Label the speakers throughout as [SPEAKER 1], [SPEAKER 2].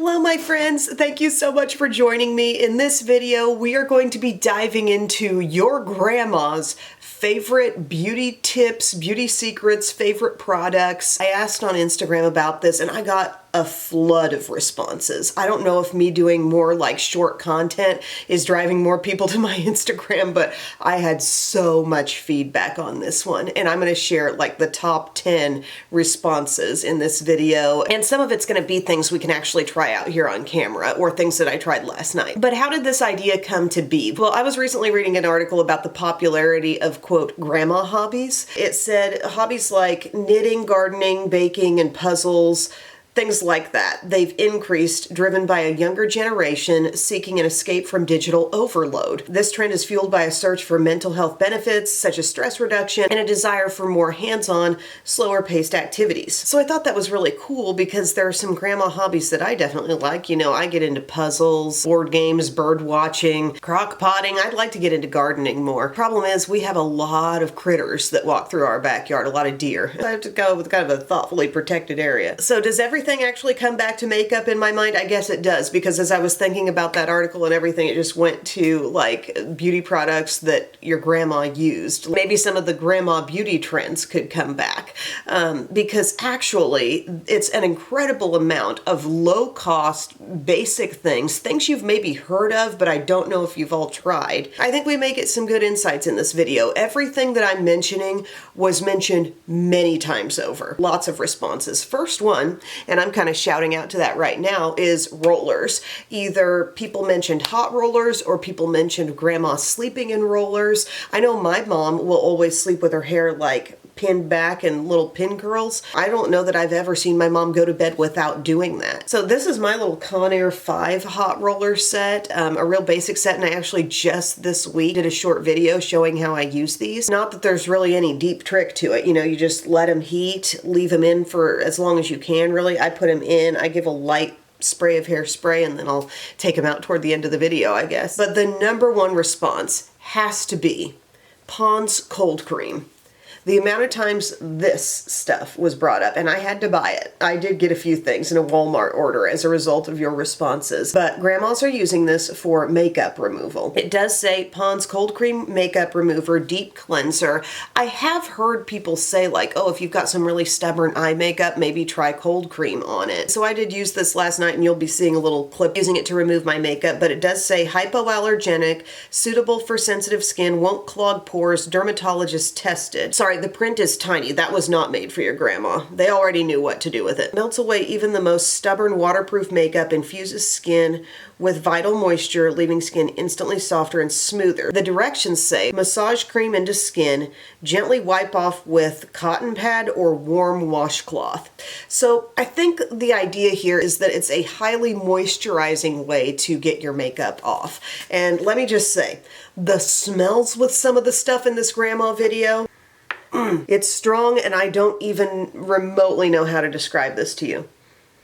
[SPEAKER 1] Hello my friends, thank you so much for joining me. In this video, we are going to be diving into your grandma's favorite beauty tips, beauty secrets, favorite products. I asked on Instagram about this and I got a flood of responses. I don't know if me doing more like short content is driving more people to my Instagram, but I had so much feedback on this one. And I'm gonna share like the top 10 responses in this video. And some of it's gonna be things we can actually try out here on camera or things that I tried last night. But how did this idea come to be? Well, I was recently reading an article about the popularity of quote, grandma hobbies. It said hobbies like knitting, gardening, baking, and puzzles, things like that. They've increased, driven by a younger generation seeking an escape from digital overload. This trend is fueled by a search for mental health benefits, such as stress reduction, and a desire for more hands-on, slower-paced activities. So I thought that was really cool because there are some grandma hobbies that I definitely like. You know, I get into puzzles, board games, bird watching, crock potting. I'd like to get into gardening more. Problem is, we have a lot of critters that walk through our backyard, a lot of deer. I have to go with kind of a thoughtfully protected area. So does everything actually come back to makeup in my mind? I guess it does, because as I was thinking about that article and everything, it just went to like beauty products that your grandma used. Maybe some of the grandma beauty trends could come back, because actually it's an incredible amount of low cost, basic things you've maybe heard of, but I don't know if you've all tried. I think we may get some good insights in this video. Everything that I'm mentioning was mentioned many times over. Lots of responses. First one, and I'm kind of shouting out to that right now, is rollers. Either people mentioned hot rollers or people mentioned grandma sleeping in rollers. I know my mom will always sleep with her hair like pinned back and little pin curls. I don't know that I've ever seen my mom go to bed without doing that. So this is my little Conair 5 hot roller set, a real basic set, and I actually just this week did a short video showing how I use these. Not that there's really any deep trick to it, you know, you just let them heat, leave them in for as long as you can really. I put them in, I give a light spray of hairspray, and then I'll take them out toward the end of the video, I guess. But the number one response has to be Pond's cold cream. The amount of times this stuff was brought up, and I had to buy it. I did get a few things in a Walmart order as a result of your responses, but grandmas are using this for makeup removal. It does say Pond's Cold Cream Makeup Remover Deep Cleanser. I have heard people say like, oh, if you've got some really stubborn eye makeup, maybe try cold cream on it. So I did use this last night, and you'll be seeing a little clip using it to remove my makeup, but it does say hypoallergenic, suitable for sensitive skin, won't clog pores, dermatologist tested. Sorry, the print is tiny. That was not made for your grandma. They already knew what to do with it. Melts away even the most stubborn waterproof makeup, infuses skin with vital moisture, leaving skin instantly softer and smoother. The directions say, massage cream into skin, gently wipe off with cotton pad or warm washcloth. So I think the idea here is that it's a highly moisturizing way to get your makeup off. And let me just say, the smells with some of the stuff in this grandma video, it's strong, and I don't even remotely know how to describe this to you.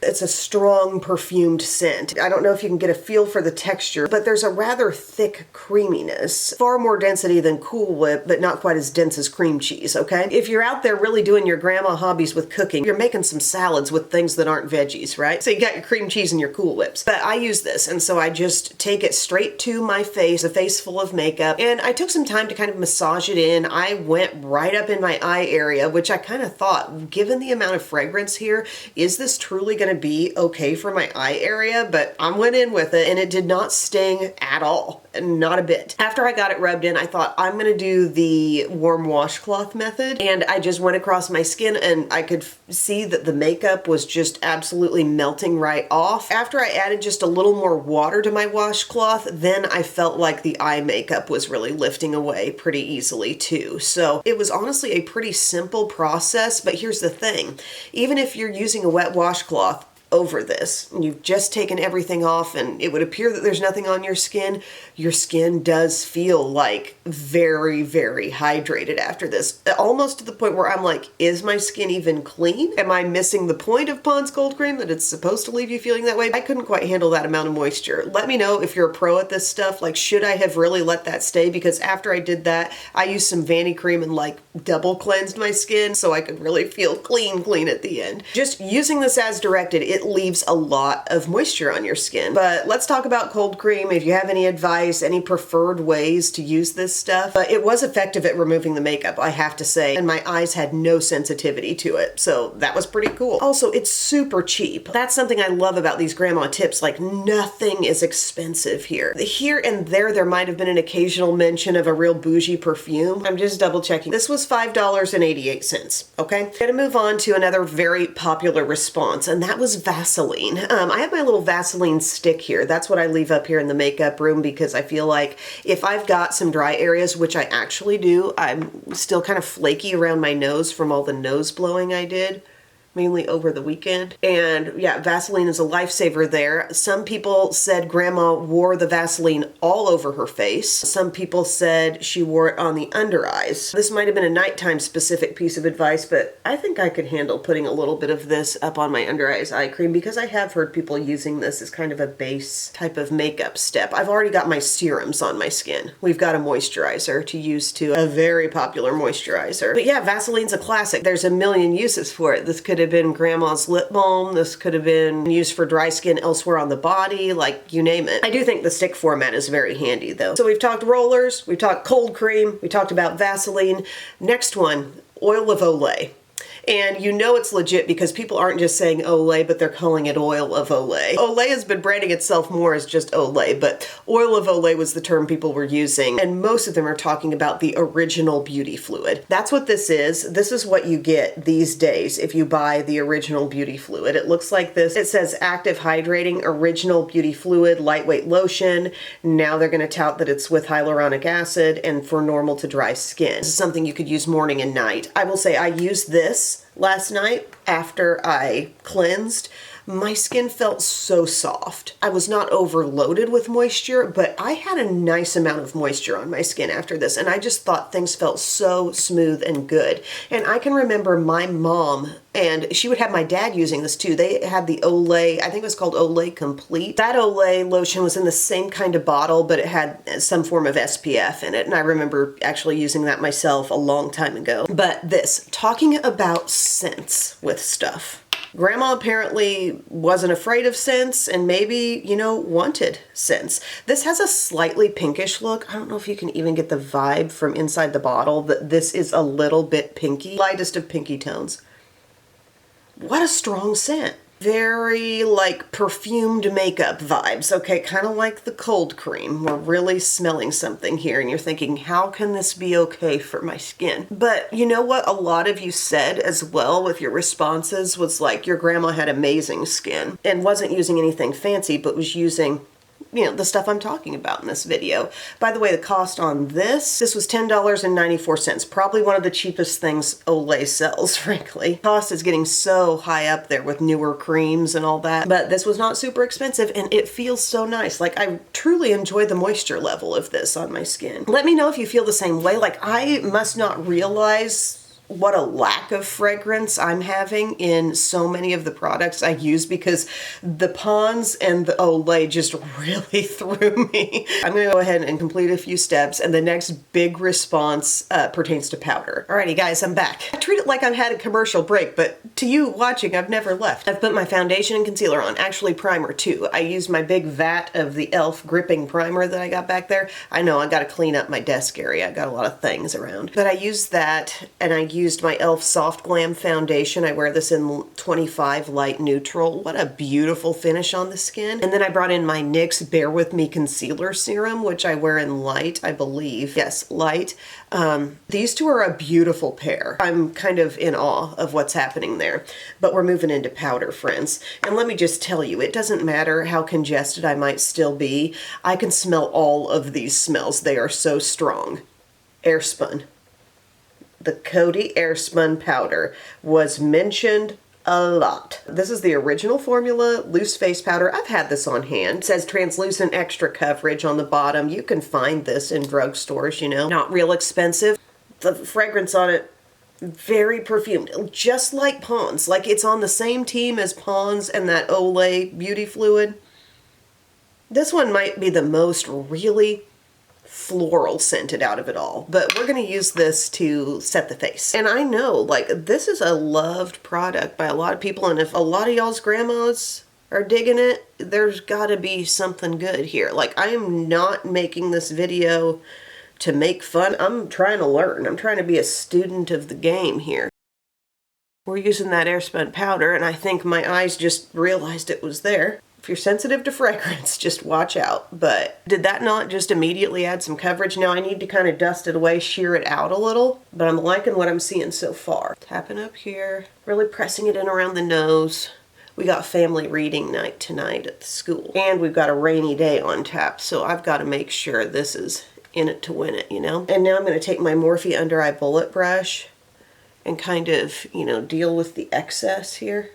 [SPEAKER 1] It's a strong perfumed scent. I don't know if you can get a feel for the texture, but there's a rather thick creaminess. Far more density than Cool Whip, but not quite as dense as cream cheese, okay? If you're out there really doing your grandma hobbies with cooking, you're making some salads with things that aren't veggies, right? So you got your cream cheese and your Cool Whips. But I use this, and so I just take it straight to my face, a face full of makeup, and I took some time to kind of massage it in. I went right up in my eye area, which I kind of thought, given the amount of fragrance here, is this truly going to be okay for my eye area? But I went in with it, and it did not sting at all. Not a bit. After I got it rubbed in, I thought I'm gonna do the warm washcloth method, and I just went across my skin, and I could see that the makeup was just absolutely melting right off. After I added just a little more water to my washcloth, then I felt like the eye makeup was really lifting away pretty easily too. So it was honestly a pretty simple process, but here's the thing. Even if you're using a wet washcloth, over this. You've just taken everything off and it would appear that there's nothing on your skin does feel like very, very hydrated after this. Almost to the point where I'm like, is my skin even clean? Am I missing the point of Pond's Cold Cream, that it's supposed to leave you feeling that way? I couldn't quite handle that amount of moisture. Let me know if you're a pro at this stuff. Like, should I have really let that stay? Because after I did that, I used some Vanity cream and like double cleansed my skin so I could really feel clean at the end. Just using this as directed it leaves a lot of moisture on your skin. But let's talk about cold cream. If you have any advice, any preferred ways to use this stuff. But it was effective at removing the makeup, I have to say, and my eyes had no sensitivity to it, so that was pretty cool. Also, it's super cheap. That's something I love about these grandma tips, like nothing is expensive here. Here and there might have been an occasional mention of a real bougie perfume. I'm just double checking. This was $5.88, okay? I'm gonna move on to another very popular response, and that was Vaseline. I have my little Vaseline stick here. That's what I leave up here in the makeup room because I feel like if I've got some dry areas, which I actually do, I'm still kind of flaky around my nose from all the nose blowing I did, mainly over the weekend. And yeah, Vaseline is a lifesaver there. Some people said grandma wore the Vaseline all over her face. Some people said she wore it on the under eyes. This might have been a nighttime specific piece of advice, but I think I could handle putting a little bit of this up on my under eyes eye cream because I have heard people using this as kind of a base type of makeup step. I've already got my serums on my skin. We've got a moisturizer to use too, a very popular moisturizer. But yeah, Vaseline's a classic. There's a million uses for it. This could have been grandma's lip balm. This could have been used for dry skin elsewhere on the body, like you name it. I do think the stick format is very handy though. So we've talked rollers, we've talked cold cream, we talked about Vaseline. Next one, oil of Olay. And you know it's legit because people aren't just saying Olay, but they're calling it oil of Olay. Olay has been branding itself more as just Olay, but oil of Olay was the term people were using. And most of them are talking about the original beauty fluid. That's what this is. This is what you get these days if you buy the original beauty fluid. It looks like this. It says active hydrating original beauty fluid, lightweight lotion. Now they're going to tout that it's with hyaluronic acid and for normal to dry skin. This is something you could use morning and night. I will say I used this last night after I cleansed. My skin felt so soft. I was not overloaded with moisture, but I had a nice amount of moisture on my skin after this, and I just thought things felt so smooth and good. And I can remember my mom, and she would have my dad using this too. They had the Olay, I think it was called Olay Complete. That Olay lotion was in the same kind of bottle, but it had some form of SPF in it, and I remember actually using that myself a long time ago. But this, talking about scents with stuff. Grandma apparently wasn't afraid of scents and maybe, you know, wanted scents. This has a slightly pinkish look. I don't know if you can even get the vibe from inside the bottle that this is a little bit pinky. Lightest of pinky tones. What a strong scent. Very like perfumed makeup vibes. Okay, kind of like the cold cream. We're really smelling something here and you're thinking, how can this be okay for my skin? But you know what a lot of you said as well with your responses was like your grandma had amazing skin and wasn't using anything fancy but was using, you know, the stuff I'm talking about in this video. By the way, the cost on this was $10.94. Probably one of the cheapest things Olay sells, frankly. Cost is getting so high up there with newer creams and all that, but this was not super expensive and it feels so nice. Like I truly enjoy the moisture level of this on my skin. Let me know if you feel the same way. Like I must not realize what a lack of fragrance I'm having in so many of the products I use because the Pond's and the Olay just really threw me. I'm gonna go ahead and complete a few steps and the next big response pertains to powder. Alrighty guys, I'm back. I treat it like I've had a commercial break, but to you watching, I've never left. I've put my foundation and concealer on, actually primer too. I used my big vat of the e.l.f. gripping primer that I got back there. I know I gotta clean up my desk area. I got a lot of things around, but I used that and I used my e.l.f. Soft Glam foundation. I wear this in 25 light neutral. What a beautiful finish on the skin. And then I brought in my NYX Bear With Me concealer serum, which I wear in light, I believe. Yes, light. These two are a beautiful pair. I'm kind of in awe of what's happening there. But we're moving into powder, friends. And let me just tell you, it doesn't matter how congested I might still be. I can smell all of these smells. They are so strong. Airspun. The Coty Airspun powder was mentioned a lot. This is the original formula, loose face powder. I've had this on hand. It says translucent extra coverage on the bottom. You can find this in drugstores, you know. Not real expensive. The fragrance on it, very perfumed. Just like Pond's. Like it's on the same team as Pond's and that Olay beauty fluid. This one might be the most really floral scented out of it all. But we're gonna use this to set the face. And I know, like, this is a loved product by a lot of people, and if a lot of y'all's grandmas are digging it, there's gotta be something good here. Like, I am not making this video to make fun. I'm trying to learn. I'm trying to be a student of the game here. We're using that Airspun powder, and I think my eyes just realized it was there. If you're sensitive to fragrance, just watch out. But did that not just immediately add some coverage? Now I need to kind of dust it away, shear it out a little, but I'm liking what I'm seeing so far. Tapping up here, really pressing it in around the nose. We got family reading night tonight at the school, and we've got a rainy day on tap, so I've got to make sure this is in it to win it, you know? And now I'm going to take my Morphe under eye bullet brush and kind of, you know, deal with the excess here.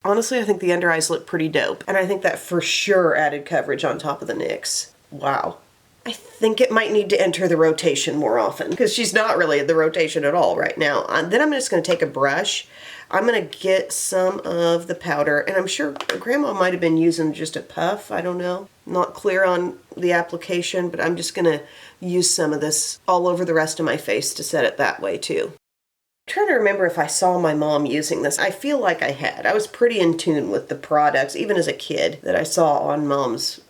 [SPEAKER 1] Honestly, I think the under eyes look pretty dope, and I think that for sure added coverage on top of the NYX. Wow. I think it might need to enter the rotation more often, because she's not really in the rotation at all right now. Then I'm just going to take a brush. I'm going to get some of the powder, and I'm sure Grandma might have been using just a puff. I don't know. Not clear on the application, but I'm just going to use some of this all over the rest of my face to set it that way too. I'm trying to remember if I saw my mom using this. I feel like I had. I was pretty in tune with the products, even as a kid, that I saw on Mom's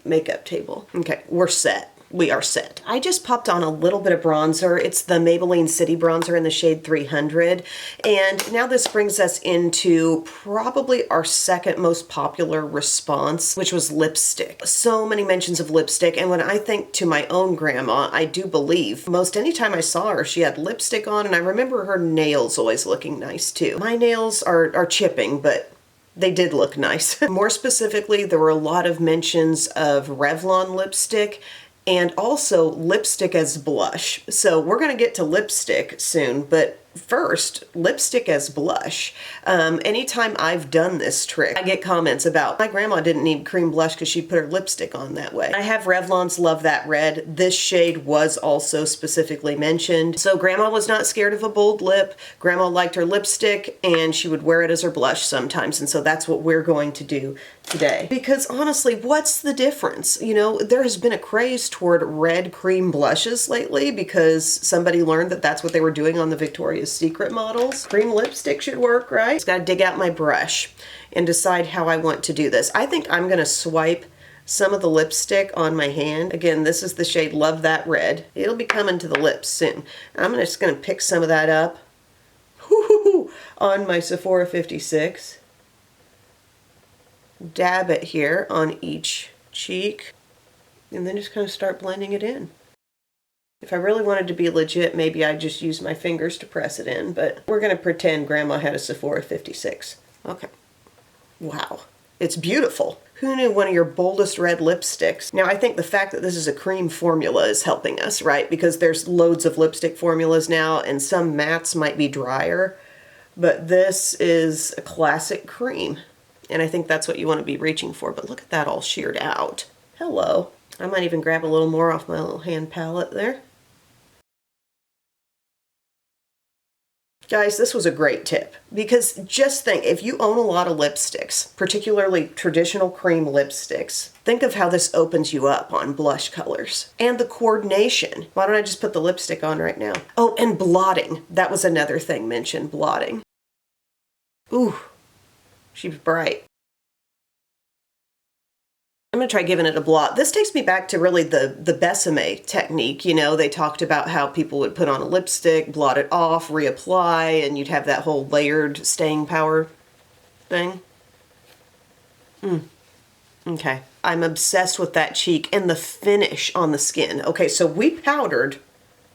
[SPEAKER 1] makeup table. Okay, we're set. We are set. I just popped on a little bit of bronzer. It's the Maybelline City Bronzer in the shade 300. And now this brings us into probably our second most popular response, which was lipstick. So many mentions of lipstick. And when I think to my own grandma, I do believe most anytime I saw her, she had lipstick on. And I remember her nails always looking nice too. My nails are chipping, but they did look nice. More specifically, there were a lot of mentions of Revlon lipstick and also lipstick as blush. So we're gonna get to lipstick soon, but first, lipstick as blush. Anytime I've done this trick, I get comments about, my grandma didn't need cream blush because she put her lipstick on that way. I have Revlon's Love That Red. This shade was also specifically mentioned. So grandma was not scared of a bold lip. Grandma liked her lipstick and she would wear it as her blush sometimes. And so that's what we're going to do today. Because honestly, what's the difference? You know, there has been a craze toward red cream blushes lately because somebody learned that that's what they were doing on the Victoria's Secret models. Cream lipstick should work, right? Just gotta dig out my brush and decide how I want to do this. I think I'm gonna swipe some of the lipstick on my hand. Again, this is the shade Love That Red. It'll be coming to the lips soon. I'm just gonna pick some of that up on my Sephora 56. Dab it here on each cheek, and then just kind of start blending it in. If I really wanted to be legit, maybe I'd just use my fingers to press it in, but we're going to pretend Grandma had a Sephora 56. Okay. Wow. It's beautiful. Who knew one of your boldest red lipsticks? Now, I think the fact that this is a cream formula is helping us, right? Because there's loads of lipstick formulas now, and some mattes might be drier, but this is a classic cream. And I think that's what you want to be reaching for. But look at that all sheared out. Hello. I might even grab a little more off my little hand palette there. Guys, this was a great tip, because just think, if you own a lot of lipsticks, particularly traditional cream lipsticks, think of how this opens you up on blush colors. And the coordination. Why don't I just put the lipstick on right now? Oh, and blotting. That was another thing mentioned, blotting. Ooh, she's bright. I'm going to try giving it a blot. This takes me back to really the Bysshe technique. You know, they talked about how people would put on a lipstick, blot it off, reapply, and you'd have that whole layered staying power thing. Okay. I'm obsessed with that cheek and the finish on the skin. Okay, so we powdered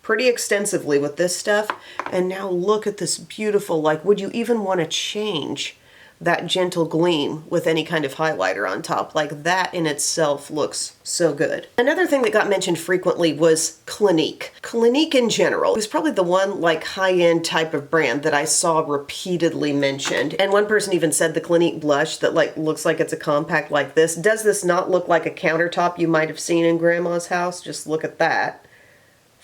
[SPEAKER 1] pretty extensively with this stuff, and now look at this beautiful, like, would you even want to change that gentle gleam with any kind of highlighter on top? Like, that in itself looks so good. Another thing that got mentioned frequently was Clinique. Clinique in general was probably the one like high-end type of brand that I saw repeatedly mentioned. And one person even said the Clinique blush that like looks like it's a compact like this. Does this not look like a countertop you might have seen in Grandma's house? Just look at that.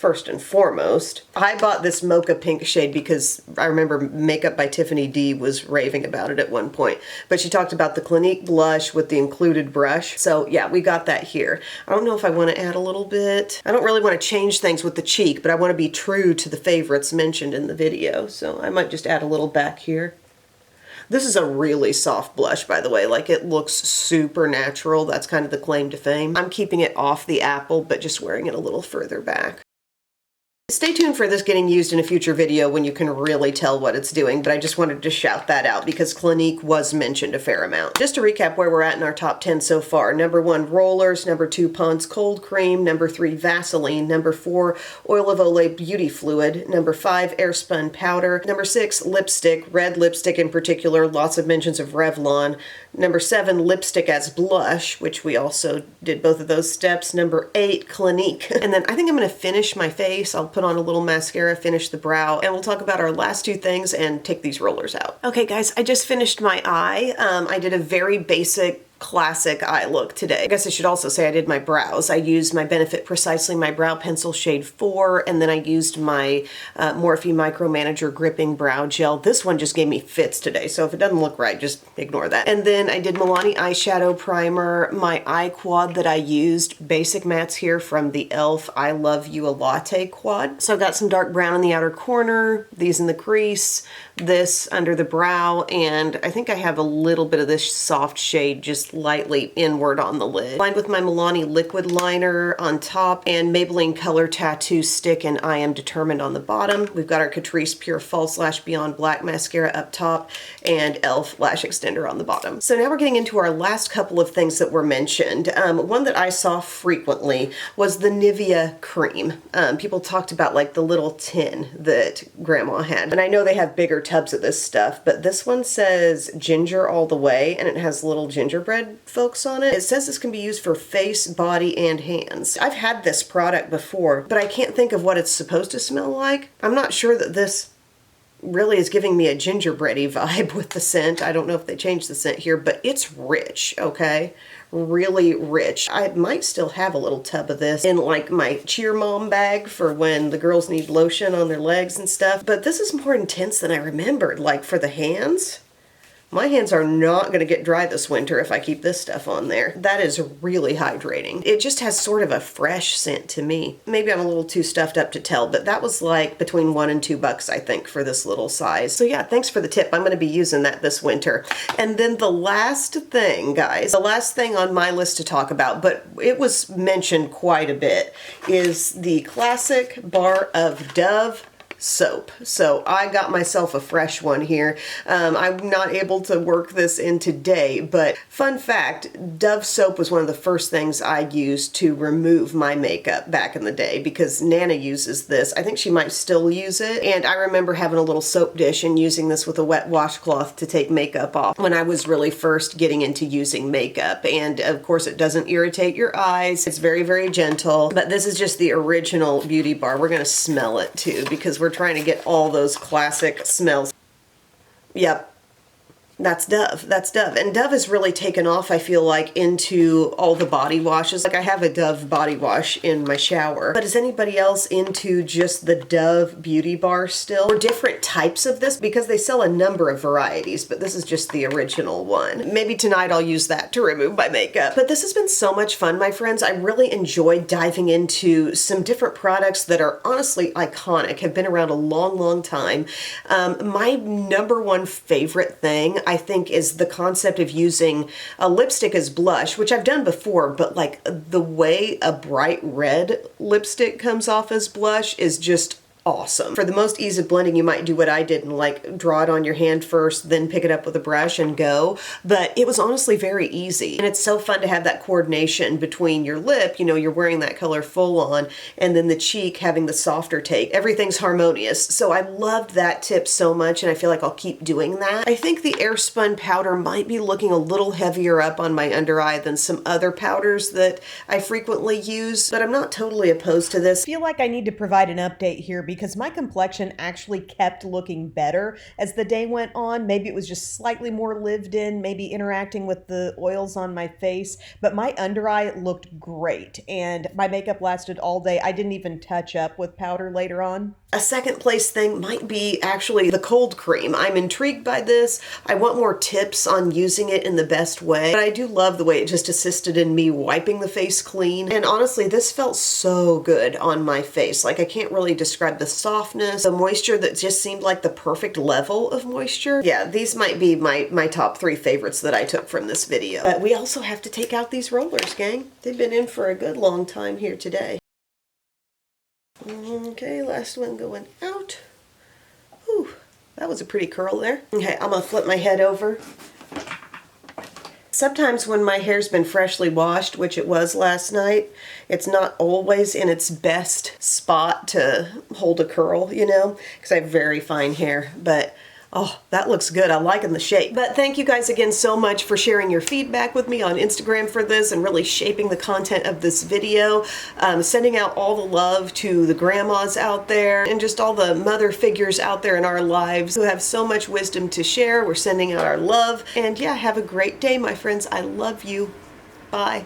[SPEAKER 1] first and foremost. I bought this mocha pink shade because I remember Makeup by Tiffany D was raving about it at one point. But she talked about the Clinique blush with the included brush. So yeah, we got that here. I don't know if I want to add a little bit. I don't really want to change things with the cheek, but I want to be true to the favorites mentioned in the video. So I might just add a little back here. This is a really soft blush, by the way. Like, it looks super natural. That's kind of the claim to fame. I'm keeping it off the apple, but just wearing it a little further back. Stay tuned for this getting used in a future video when you can really tell what it's doing, but I just wanted to shout that out because Clinique was mentioned a fair amount. Just to recap where we're at in our top 10 so far. Number 1, rollers. Number 2, Pond's Cold Cream. Number 3, Vaseline. Number 4, Oil of Olay Beauty Fluid. Number 5, Airspun Powder. Number 6, lipstick. Red lipstick in particular. Lots of mentions of Revlon. Number 7, lipstick as blush, which we also did both of those steps. Number 8, Clinique. And then I think I'm going to finish my face. I'll put on a little mascara, finish the brow, and we'll talk about our last 2 things and take these rollers out. Okay guys, I just finished my eye. I did a very basic classic eye look today. I guess I should also say I did my brows. I used my Benefit Precisely My Brow Pencil shade 4, and then I used my Morphe Micro Manager Gripping Brow Gel. This one just gave me fits today, so if it doesn't look right, just ignore that. And then I did Milani Eyeshadow Primer, my eye quad that I used, basic mattes here from the e.l.f. I Love You a Latte quad. So I've got some dark brown in the outer corner, these in the crease, this under the brow, and I think I have a little bit of this soft shade just lightly inward on the lid. Lined with my Milani liquid liner on top and Maybelline Color Tattoo Stick and I Am Determined on the bottom. We've got our Catrice Pure False Lash Beyond Black Mascara up top and e.l.f. Lash Extender on the bottom. So now we're getting into our last couple of things that were mentioned. One that I saw frequently was the Nivea cream. People talked about like the little tin that Grandma had. And I know they have bigger tubs of this stuff, but this one says ginger all the way and it has little gingerbread folks on it. It says this can be used for face, body, and hands. I've had this product before, but I can't think of what it's supposed to smell like. I'm not sure that this really is giving me a gingerbready vibe with the scent. I don't know if they changed the scent here, but it's rich, okay? Really rich. I might still have a little tub of this in like my Cheer Mom bag for when the girls need lotion on their legs and stuff, but this is more intense than I remembered. Like for the hands, my hands are not going to get dry this winter if I keep this stuff on there. That is really hydrating. It just has sort of a fresh scent to me. Maybe I'm a little too stuffed up to tell, but that was like between $1 and $2, I think, for this little size. So yeah, thanks for the tip. I'm going to be using that this winter. And then the last thing, guys, the last thing on my list to talk about, but it was mentioned quite a bit, is the classic bar of Dove soap. So I got myself a fresh one here. I'm not able to work this in today, but fun fact, Dove soap was one of the first things I used to remove my makeup back in the day because Nana uses this. I think she might still use it. And I remember having a little soap dish and using this with a wet washcloth to take makeup off when I was really first getting into using makeup. And of course it doesn't irritate your eyes. It's very, very gentle, but this is just the original beauty bar. We're going to smell it too because we're trying to get all those classic smells. Yep. That's Dove. That's Dove. And Dove has really taken off, I feel like, into all the body washes. Like I have a Dove body wash in my shower. But is anybody else into just the Dove beauty bar still? Or different types of this? Because they sell a number of varieties, but this is just the original one. Maybe tonight I'll use that to remove my makeup. But this has been so much fun, my friends. I really enjoyed diving into some different products that are honestly iconic, have been around a long, long time. My number one favorite thing, I think, is the concept of using a lipstick as blush, which I've done before, but like the way a bright red lipstick comes off as blush is just awesome. For the most ease of blending, you might do what I did and like draw it on your hand first, then pick it up with a brush and go. But it was honestly very easy. And it's so fun to have that coordination between your lip, you know, you're wearing that color full on, and then the cheek having the softer take. Everything's harmonious. So I loved that tip so much, and I feel like I'll keep doing that. I think the Airspun powder might be looking a little heavier up on my under eye than some other powders that I frequently use, but I'm not totally opposed to this. I feel like I need to provide an update here because my complexion actually kept looking better as the day went on. Maybe it was just slightly more lived in, maybe interacting with the oils on my face, but my under eye looked great and my makeup lasted all day. I didn't even touch up with powder later on. A second place thing might be actually the cold cream. I'm intrigued by this. I want more tips on using it in the best way, but I do love the way it just assisted in me wiping the face clean. And honestly, this felt so good on my face. Like, I can't really describe the softness, the moisture that just seemed like the perfect level of moisture. Yeah, these might be my top 3 favorites that I took from this video. But we also have to take out these rollers, gang. They've been in for a good long time here today. Okay, last one going out. Whew, that was a pretty curl there. Okay, I'm gonna flip my head over. Sometimes when my hair's been freshly washed, which it was last night, it's not always in its best spot to hold a curl, you know, because I have very fine hair, but oh, that looks good. I'm liking the shape. But thank you guys again so much for sharing your feedback with me on Instagram for this and really shaping the content of this video. Sending out all the love to the grandmas out there and just all the mother figures out there in our lives who have so much wisdom to share. We're sending out our love. And yeah, have a great day, my friends. I love you. Bye.